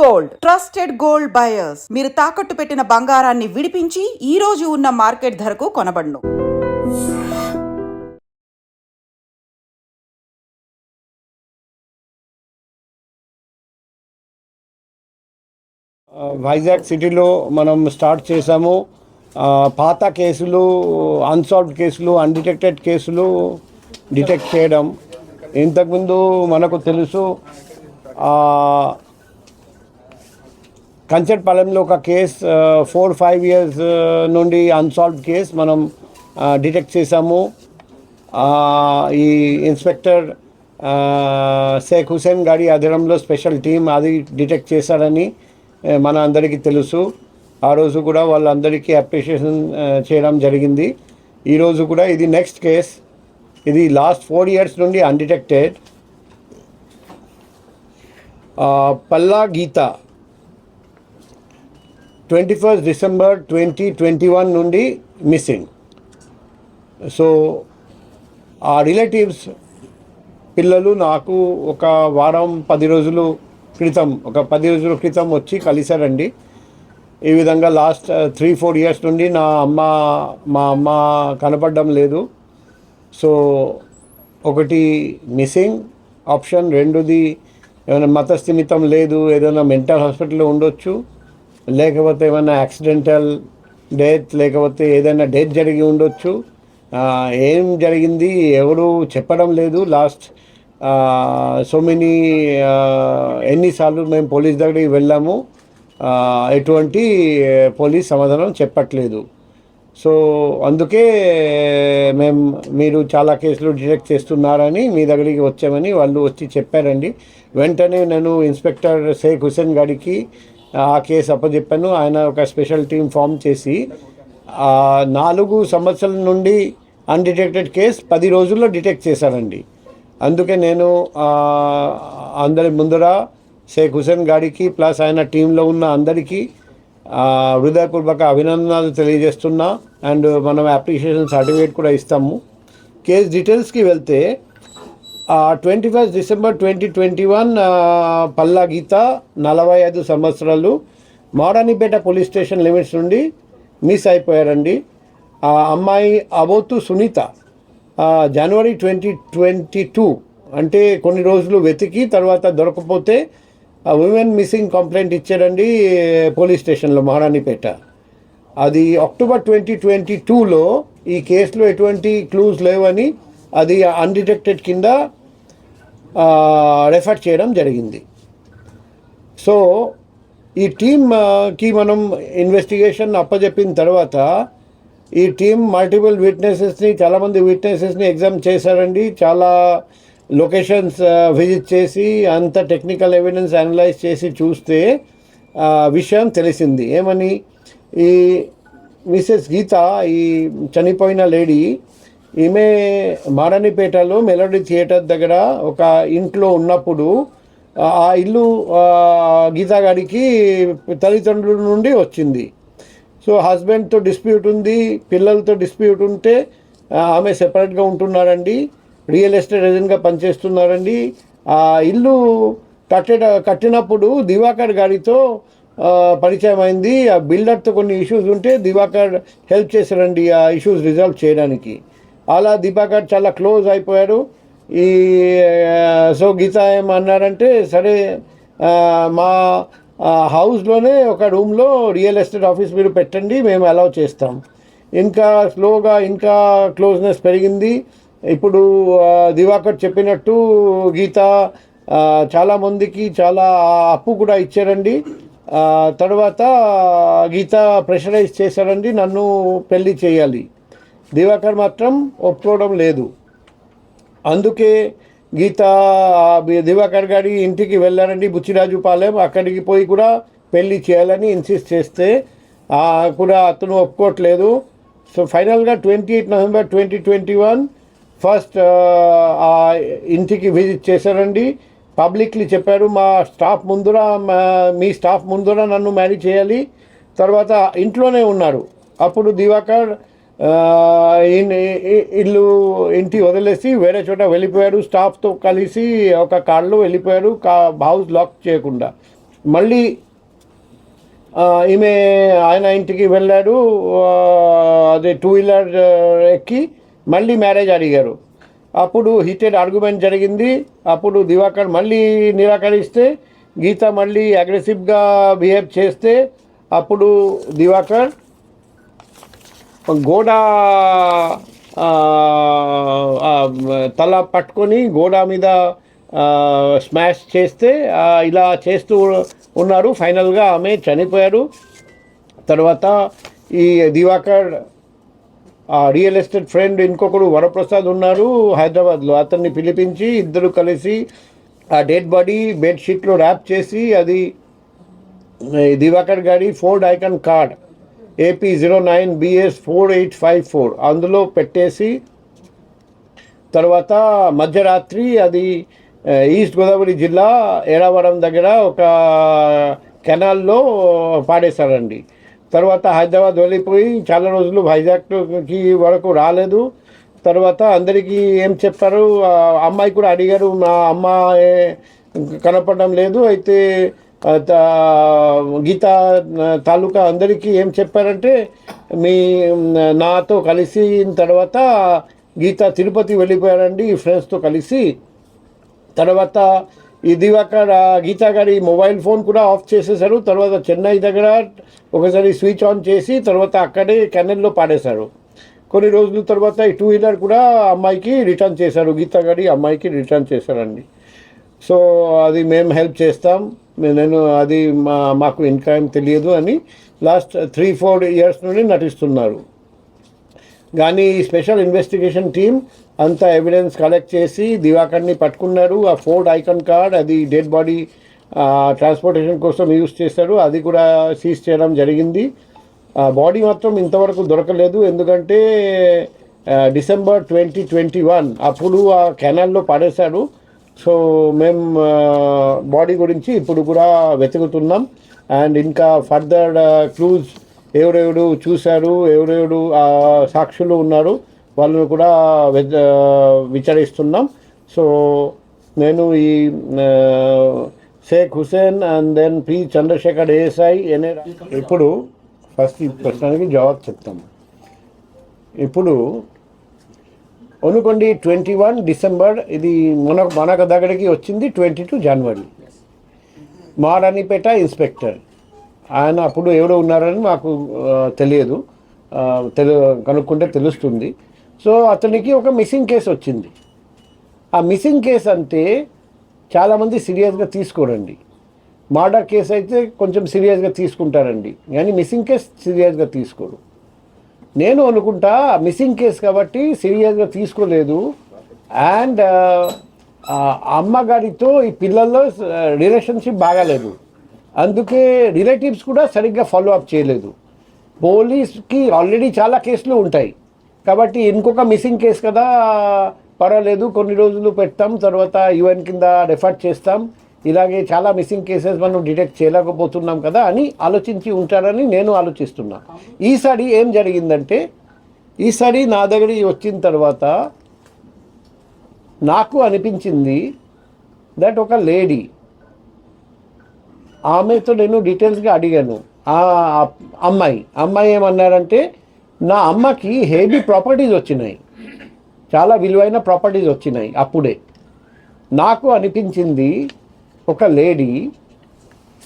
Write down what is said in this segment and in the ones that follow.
Gold trusted gold buyers. మీరు తాకట్టు పెట్టిన బంగారాన్ని విడిపించి ఈ రోజు ఉన్న మార్కెట్ ధరకు కొనబడును. వైజాగ్ సిటీలో మనం స్టార్ట్ చేసాము. పాత కేసులు, అన్సాల్వ్డ్ కేసులు, అన్డిటెక్టెడ్ కేసులు డిటెక్ట్ చేయడం. ఇంతకుముందు మనకు తెలుసు కంచర్పాలెంలో ఒక కేసు 4-5 years నుండి అన్సాల్వ్డ్ కేస్ మనం డిటెక్ట్ చేసాము. ఈ ఇన్స్పెక్టర్ షేక్ హుసేన్ గారి ఆధ్వర్యంలో స్పెషల్ టీం అది డిటెక్ట్ చేశారని మన అందరికీ తెలుసు. ఆ రోజు కూడా వాళ్ళందరికీ అప్రిషియేషన్ చేయడం జరిగింది. ఈరోజు కూడా ఇది నెక్స్ట్ కేస్. ఇది లాస్ట్ 4 years నుండి అన్డిటెక్టెడ్. పల్లా గీత 21st December 2021 నుండి మిస్సింగ్. సో ఆ రిలేటివ్స్ పిల్లలు నాకు ఒక 10 రోజుల క్రితం వచ్చి కలిశారండి. ఈ విధంగా లాస్ట్ 3-4 years నుండి మా అమ్మ కనపడడం లేదు. సో ఒకటి మిస్సింగ్ ఆప్షన్, రెండోది ఏమైనా మతస్థిమితం లేదు, ఏదైనా మెంటల్ హాస్పిటల్లో ఉండొచ్చు, లేకపోతే ఏమైనా యాక్సిడెంటల్ డెత్, లేకపోతే ఏదైనా డెత్ జరిగి ఉండొచ్చు. ఏం జరిగింది ఎవరు చెప్పడం లేదు. లాస్ట్ ఎన్నిసార్లు మేము పోలీస్ దగ్గరికి వెళ్ళాము, ఎటువంటి పోలీస్ సమాధానం చెప్పట్లేదు. సో అందుకే మీరు చాలా కేసులు డిటెక్ట్ చేస్తున్నారని మీ దగ్గరికి వచ్చామని వాళ్ళు వచ్చి చెప్పారండి. వెంటనే నేను ఇన్స్పెక్టర్ షేక్ హుసేన్ గారికి ఆ కేసు అప్పచెప్పాను. ఆయన ఒక స్పెషల్ టీం ఫామ్ చేసి 4 సంవత్సరాల నుండి అన్డిటెక్టెడ్ కేసు 10 రోజుల్లో డిటెక్ట్ చేశారండి. అందుకే నేను అందరి ముందర షేక్ హుసేన్ గారికి ప్లస్ ఆయన టీంలో ఉన్న అందరికీ హృదయపూర్వక అభినందనలు తెలియజేస్తున్నా. అండ్ మనం అప్రిషియేషన్ సర్టిఫికేట్ కూడా ఇస్తాము. కేస్ డీటెయిల్స్కి వెళ్తే 21st December 2021 పల్లా గీత 45 సంవత్సరాలు మారానిపేట పోలీస్ స్టేషన్ లిమిట్స్ నుండి మిస్ అయిపోయారండి. ఆ అమ్మాయి అబోతు సునీత January 2022 అంటే కొన్ని రోజులు వెతికి తర్వాత దొరకపోతే ఉమెన్ మిస్సింగ్ కంప్లైంట్ ఇచ్చారండి పోలీస్ స్టేషన్లో మహారాణిపేట. అది October 2022లో ఈ కేసులో ఎటువంటి క్లూస్ లేవని అది అన్డిటెక్టెడ్ కింద రెఫర్ చేయడం జరిగింది. సో ఈ టీమ్కి మనం ఇన్వెస్టిగేషన్ అప్పచెప్పిన తర్వాత ఈ టీం మల్టిపుల్ చాలామంది విట్నెసెస్ని ఎగ్జామ్ చేశారండి. చాలా లొకేషన్స్ విజిట్ చేసి అంత టెక్నికల్ ఎవిడెన్స్ అనలైజ్ చేసి చూస్తే విషయం తెలిసింది. ఏమని, ఈ మిసెస్ గీత, ఈ చనిపోయిన లేడీ, ఈమె మారానిపేటలో మెలోడీ థియేటర్ దగ్గర ఒక ఇంట్లో ఉన్నప్పుడు ఆ ఇల్లు గీతా గారికి తల్లిదండ్రుల నుండి వచ్చింది. సో హస్బెండ్తో డిస్ప్యూట్ ఉంది, పిల్లలతో డిస్ప్యూట్ ఉంటే ఆమె సెపరేట్గా ఉంటున్నారండి. రియల్ ఎస్టేట్ ఏజెంట్గా పనిచేస్తున్నారండి. ఆ ఇల్లు కట్టినప్పుడు దివాకర్ గారితో పరిచయం అయింది. ఆ బిల్డర్తో కొన్ని ఇష్యూస్ ఉంటే దివాకర్ హెల్ప్ చేశారండి ఆ ఇష్యూస్ రిజాల్వ్ చేయడానికి. అలా దివాకర్ చాలా క్లోజ్ అయిపోయారు. సో గీత ఏమన్నారంటే, సరే మా హౌస్లోనే ఒక రూమ్లో రియల్ ఎస్టేట్ ఆఫీస్ మీరు పెట్టండి, మేము అలౌ చేస్తాం. ఇంకా స్లోగా ఇంకా క్లోజ్నెస్ పెరిగింది. ఇప్పుడు దివాకర్ చెప్పినట్టు గీత చాలామందికి చాలా అప్పు కూడా ఇచ్చారండి. తర్వాత గీత ప్రెషరైజ్ చేశారండి, నన్ను పెళ్ళి చేయాలి. దివాకర్ మాత్రం ఒప్పుకోవడం లేదు. అందుకే గీత దివాకర్ గారి ఇంటికి వెళ్ళారండి, బుచ్చిరాజుపాలెం. అక్కడికి పోయి కూడా పెళ్ళి చేయాలని ఇన్సిస్ట్ చేస్తే కూడా అతను ఒప్పుకోవట్లేదు. సో ఫైనల్గా 28 November 2021 ఫస్ట్ ఆ ఇంటికి విజిట్ చేశారండి. పబ్లిక్లీ చెప్పారు, మా స్టాఫ్ ముందర, మీ స్టాఫ్ ముందర నన్ను మ్యారీ చేయాలి. తర్వాత ఇంట్లోనే ఉన్నారు. అప్పుడు దివాకర్ ఇంటి వదిలేసి వేరే చోట వెళ్ళిపోయారు. స్టాఫ్తో కలిసి ఒక కార్లో వెళ్ళిపోయారు, హౌస్ లాక్ చేయకుండా. మళ్ళీ ఈమె ఆయన ఇంటికి వెళ్ళాడు, అదే 2 వీలర్ ఎక్కి మళ్ళీ మ్యారేజ్ అడిగారు. అప్పుడు హీటెడ్ ఆర్గ్యుమెంట్ జరిగింది. అప్పుడు దివాకర్ మళ్ళీ నిరాకరిస్తే గీత మళ్ళీ అగ్రెసివ్గా బిహేవ్ చేస్తే అప్పుడు దివాకర్ గోడ తల పట్టుకొని గోడ మీద స్మాష్ చేస్తే ఇలా చేస్తూ ఉన్నారు. ఫైనల్గా ఆమె చనిపోయారు. తర్వాత ఈ దివాకర్ రియల్ ఎస్టేట్ ఫ్రెండ్ ఇంకొకరు వరప్రసాద్ ఉన్నారు హైదరాబాద్లో, అతన్ని పిలిపించి ఇద్దరు కలిసి ఆ డెడ్ బాడీ బెడ్షీట్లో ర్యాప్ చేసి అది దివాకర్ గారి Ford icon card AP 09BS 4854 అందులో పెట్టేసి తర్వాత మధ్యరాత్రి అది ఈస్ట్ గోదావరి జిల్లా ఏడావరం దగ్గర ఒక కెనాల్లో పాడేశారండి. తర్వాత హైదరాబాద్ వెళ్ళిపోయి చాలా రోజులు వైజాగ్కి వరకు రాలేదు. తర్వాత అందరికీ ఏం చెప్పారు, అమ్మాయి కూడా అడిగారు, మా అమ్మ కనపడడం లేదు. అయితే గీత తాలూకా అందరికీ ఏం చెప్పారంటే నాతో కలిసి తర్వాత గీత తిరుపతి వెళ్ళిపోయారండి ఫ్రెండ్స్తో కలిసి. తర్వాత ఈ దివాకర్ గీతా గారి మొబైల్ ఫోన్ కూడా ఆఫ్ చేసేసారు. తర్వాత చెన్నై దగ్గర ఒకసారి స్విచ్ ఆన్ చేసి తర్వాత అక్కడే కెనల్లో పాడేశారు. కొన్ని రోజుల తర్వాత ఈ 2 వీలర్ కూడా అమ్మాయికి రిటర్న్ చేశారు, గీతా గారి అమ్మాయికి రిటర్న్ చేశారండి. సో అది మేము హెల్ప్ చేస్తాం, నేను అది మాకు ఇంకా ఏం తెలియదు అని లాస్ట్ 3-4 ఇయర్స్ నుండి నటిస్తున్నారు. కానీ స్పెషల్ ఇన్వెస్టిగేషన్ టీం అంతా ఎవిడెన్స్ కలెక్ట్ చేసి దివాకర్ని పట్టుకున్నారు. ఆ ఫోర్డ్ ఐకాన్ కార్డ్ అది డెడ్ బాడీ ట్రాన్స్పోర్టేషన్ కోసం యూజ్ చేశారు, అది కూడా సీజ్ చేయడం జరిగింది. బాడీ మాత్రం ఇంతవరకు దొరకలేదు, ఎందుకంటే డిసెంబర్ 2021 అప్పుడు ఆ కెనాల్లో పడేశారు. సో మేము బాడీ గురించి ఇప్పుడు కూడా వెతుకుతున్నాం. అండ్ ఇంకా ఫర్దర్ క్లూజ్ ఎవరెవరు చూశారు, ఎవరెవరు సాక్షులు ఉన్నారు వాళ్ళను కూడా విచారిస్తున్నాం. సో నేను ఈ Sheikh Hussain and then P Chandrashekar ASI ఇప్పుడు ఫస్ట్ ఈ ప్రశ్నకి జవాబు చెప్తాం. ఇప్పుడు అనుకోండి 21 డిసెంబర్ ఇది మనకు దగ్గరికి వచ్చింది 22 జనవరి. మారాణిపేట ఇన్స్పెక్టర్ ఆయన అప్పుడు ఎవరో ఉన్నారని మాకు తెలియదు, కనుక్కుంటే తెలుస్తుంది. సో అతనికి ఒక మిస్సింగ్ కేసు వచ్చింది. ఆ మిస్సింగ్ కేసు అంటే చాలామంది సీరియస్గా తీసుకోరండి. మర్డర్ కేసు అయితే కొంచెం సీరియస్గా తీసుకుంటారండి, కానీ మిస్సింగ్ కేసు సీరియస్గా తీసుకోరు. నేను అనుకుంటా మిస్సింగ్ కేసు కాబట్టి సీరియస్గా తీసుకోలేదు. అండ్ అమ్మగారితో ఈ పిల్లల్లో రిలేషన్షిప్ బాగాలేదు, అందుకే రిలేటివ్స్ కూడా సరిగ్గా ఫాలో అప్ చేయలేదు. పోలీస్కి ఆల్రెడీ చాలా కేసులు ఉంటాయి కాబట్టి ఇంకొక మిస్సింగ్ కేసు కదా పర్వాలేదు, కొన్ని రోజులు పెడతాం, తర్వాత UN కింద రెఫర్ చేస్తాం. ఇలాగే చాలా మిస్సింగ్ కేసెస్ మనం డిటెక్ట్ చేయలేకపోతున్నాం కదా అని ఆలోచించి ఉంటారని నేను ఆలోచిస్తున్నా. ఈసారి ఏం జరిగిందంటే, ఈసారి నా దగ్గరికి వచ్చిన తర్వాత నాకు అనిపించింది దట్ ఒక లేడీ, ఆమెతో నేను డీటెయిల్స్గా అడిగాను. ఆ అమ్మాయి ఏమన్నారంటే, నా అమ్మకి హెవీ ప్రాపర్టీస్ వచ్చినాయి, చాలా విలువైన ప్రాపర్టీస్ వచ్చినాయి. అప్పుడే నాకు అనిపించింది ఒక లేడీ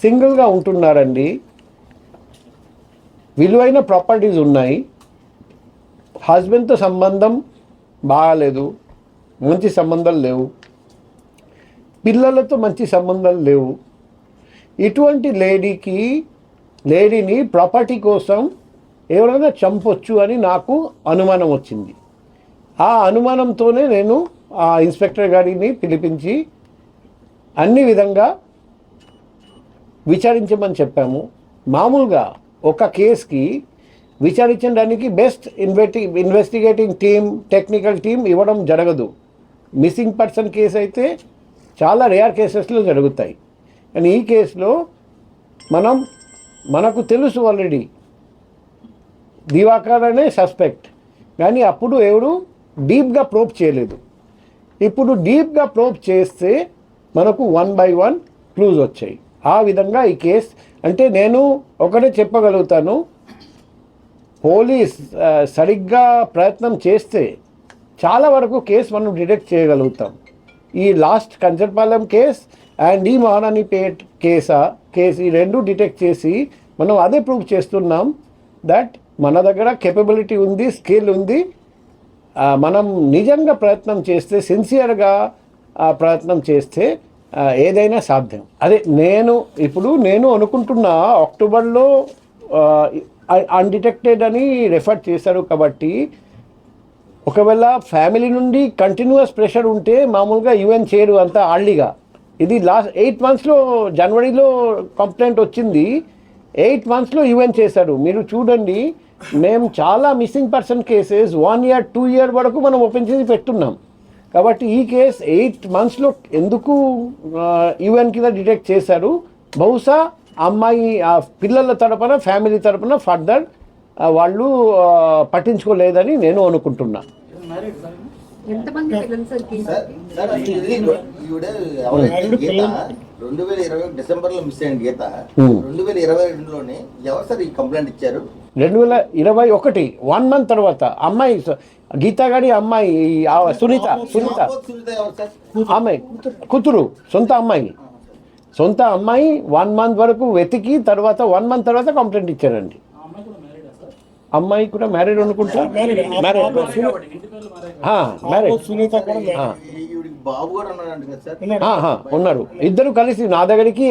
సింగిల్గా ఉంటున్నారండి, విలువైన ప్రాపర్టీస్ ఉన్నాయి, హస్బెండ్తో సంబంధం బాగాలేదు, మంచి సంబంధాలు లేవు, పిల్లలతో మంచి సంబంధాలు లేవు. ఇటువంటి లేడీని ప్రాపర్టీ కోసం ఎవరైనా చంపొచ్చు అని నాకు అనుమానం వచ్చింది. ఆ అనుమానంతోనే నేను ఆ ఇన్స్పెక్టర్ గారిని పిలిపించి అన్ని విధంగా విచారించమని చెప్పాము. మామూలుగా ఒక కేసుకి విచారించడానికి best investigating team, technical team ఇవ్వడం జరగదు. మిస్సింగ్ పర్సన్ కేసు అయితే చాలా రేర్ కేసెస్లో జరుగుతాయి. కానీ ఈ కేసులో మనకు తెలుసు ఆల్రెడీ దివాకర్ అనే సస్పెక్ట్, కానీ అప్పుడు ఎవరు డీప్గా ప్రోబ్ చేయలేదు. ఇప్పుడు డీప్గా ప్రోబ్ చేస్తే మనకు 1 by 1 క్లూజ్ వచ్చాయి. ఆ విధంగా ఈ కేసు అంటే నేను ఒకటే చెప్పగలుగుతాను, పోలీస్ సరిగ్గా ప్రయత్నం చేస్తే చాలా వరకు కేసు మనం డిటెక్ట్ చేయగలుగుతాం. ఈ లాస్ట్ కంచర్పాలెం కేస్ అండ్ ఈ మహారాణిపేట్ కేసు ఈ రెండు డిటెక్ట్ చేసి మనం అదే ప్రూవ్ చేస్తున్నాం దట్ మన దగ్గర కేపబిలిటీ ఉంది, స్కిల్ ఉంది. మనం నిజంగా ప్రయత్నం చేస్తే, సిన్సియర్గా ప్రయత్నం చేస్తే ఏదైనా సాధ్యం. అదే నేను అనుకుంటున్నా అక్టోబర్లో అన్డిటెక్టెడ్ అని రెఫర్ చేశారు కాబట్టి ఒకవేళ ఫ్యామిలీ నుండి కంటిన్యూస్ ప్రెషర్ ఉంటే మామూలుగా యూఎన్ చేయరు అంత ఆర్లీగా. ఇది లాస్ట్ 8 monthsలో జనవరిలో కంప్లైంట్ వచ్చింది, 8 monthsలో యూఎన్ చేశారు. మీరు చూడండి, మేము చాలా missing person cases 1 year 2 year వరకు మనం ఓపెన్ చేసి పెట్టున్నాం. కాబట్టి ఈ కేసు 8 monthsలో ఎందుకు యూఎన్ కింద డిటెక్ట్ చేశారు? బహుశా అమ్మాయి పిల్లల తరపున, ఫ్యామిలీ తరపున ఫర్దర్ వాళ్ళు పట్టించుకోలేదని నేను అనుకుంటున్నా. ఎంతమంది పిల్లలు సార్ కేసు? సార్ ఇది ఈవిడ ఎవరైతే గీత 2020 డిసెంబర్లో మిస్ అయిన గీత 2022లోనే ఎవరు సార్ ఈ కంప్లైంట్ ఇచ్చారు? 2021 1 month తర్వాత అమ్మాయి గీతా గారి అమ్మాయి సునీత ఎవరు సార్? అమ్మాయి కూతురు, సొంత అమ్మాయి 1 month వరకు వెతికి తర్వాత 1 month తర్వాత కంప్లైంట్ ఇచ్చారండి. అమ్మాయి కూడా మ్యారీడ్ అనుకుంటా, మ్యారీడ్ ఈవిడికి బాబు కూడా ఉన్నాడంట కదా సార్? ఉన్నారు, ఇద్దరు కలిసి నా దగ్గరికి.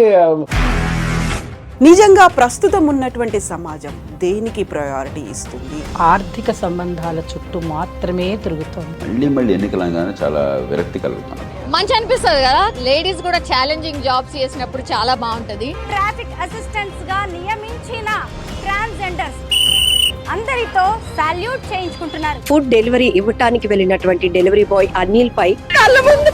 నిజంగా ప్రస్తుతం ఉన్నటువంటి సమాజం దేనికి ప్రయారిటీ ఇస్తుంది? ఆర్థిక సంబంధాల చుట్టూ మాత్రమే తిరుగుతోంది. మళ్ళీ ఎన్నికలంగానే చాలా విరక్తి కలుగుతాను. మంచి అనిపిస్తుంది కదా, లేడీస్ కూడా ఛాలెంజింగ్ జాబ్స్ చేసినప్పుడు చాలా బాగుంటది. ట్రాఫిక్ అసిస్టెంట్స్ గా నియమించిన ట్రాన్స్జెండర్స్ అందరితో సాల్యూట్ చేయించుకుంటున్నారు. ఫుడ్ డెలివరీ ఇవ్వటానికి వెళ్ళినటువంటి డెలివరీ బాయ్ అనిల్ పై కళ్ళ ముందు